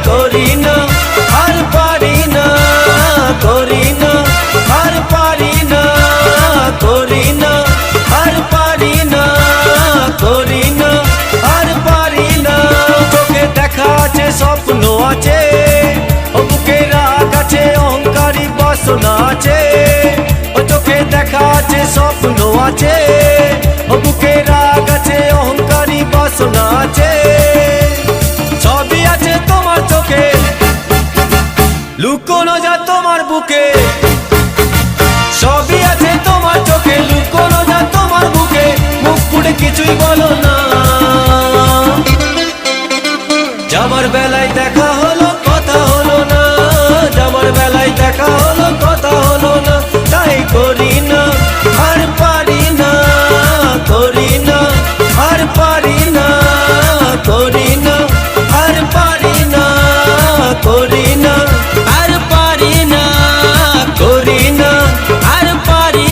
করি না আর পারি না, করি না আর পারি না, করি না আর পারি না, করি না আর পারি না। চোখে দেখা আছে স্বপ্ন আছে, ও বুকে রাগ আছে অহংকারী বাসনা আছে। ও চোখে দেখা আছে স্বপ্ন আছে, ও বুকে রাগ আছে অহংকারী বাসনা আছে। সবই আছে তোমার চোখে, লুকোনো যা তোমার বুকে। সবই আছে তোমার চোখে, লুকোনো যা তোমার বুকে। মুখ ফুটে কিছুই বলো না, যাবার বেলায় দেখা